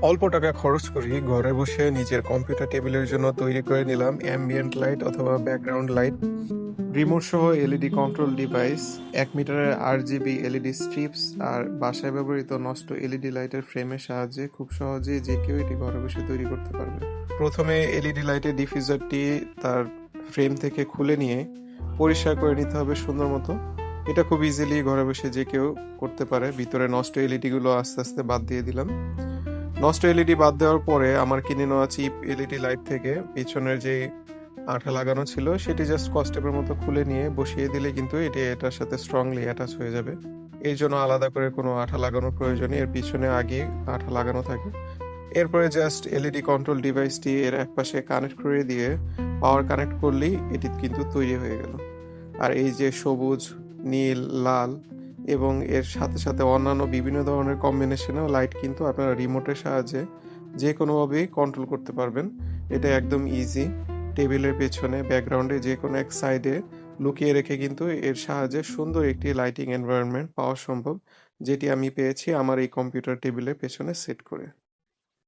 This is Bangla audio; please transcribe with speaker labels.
Speaker 1: অল্প টাকা খরচ করি ঘরে বসে নিজের কম্পিউটার টেবিলের জন্য তৈরি করে নিলাম অ্যাম্বিয়েন্ট লাইট অথবা ব্যাকগ্রাউন্ড লাইট, রিমোট সহ এলইডি কন্ট্রোল ডিভাইস, 1 মিটারের RGB এলইডি স্ট্রিপস আর বাসায় ব্যবহৃত নষ্ট এলইডি লাইটের ফ্রেমের সাহায্যে খুব সহজেই যে কেউ এটি ঘরে বসে তৈরি করতে পারবে। প্রথমে এলইডি লাইটের ডিফিউজারটি তার ফ্রেম থেকে খুলে নিয়ে পরিষ্কার করে নিতে হবে সুন্দর মতো। এটা খুব ইজিলি ঘরে বসে যে কেউ করতে পারে। ভিতরে নষ্ট এলইডি গুলো আস্তে আস্তে বাদ দিয়ে দিলাম। নষ্ট এলইডি বাদ দেওয়ার পরে আমার কিনে নেওয়া চিপ এলইডি লাইট থেকে পিছনের যে আঠা লাগানো ছিল সেটি জাস্ট কস্টেপের মতো খুলে নিয়ে বসিয়ে দিলে কিন্তু এটি এটার সাথে স্ট্রংলি অ্যাটাচ হয়ে যাবে। এর জন্য আলাদা করে কোনো আঠা লাগানোর প্রয়োজন নেই, এর পিছনে আগে আঠা লাগানো থাকে। এরপরে জাস্ট এলইডি কন্ট্রোল ডিভাইসটি এর একপাশে কানেক্ট করে দিয়ে পাওয়ার কানেক্ট করলেই এটি কিন্তু তৈরি হয়ে গেল। আর এই যে সবুজ, নীল, লাল এবং এর সাথে সাথে অন্যান্য বিভিন্ন ধরনের কম্বিনেশনেও লাইট কিন্তু আপনারা রিমোটের সাহায্যে যে কোনোভাবেই কন্ট্রোল করতে পারবেন। এটা একদম ইজি। টেবিলের পেছনে ব্যাকগ্রাউন্ডে যে কোনো এক সাইডে লুকিয়ে রেখে কিন্তু এর সাহায্যে সুন্দর একটি লাইটিং এনভায়রনমেন্ট পাওয়া সম্ভব, যেটি আমি পেয়েছি আমার এই কম্পিউটার টেবিলের পেছনে সেট করে।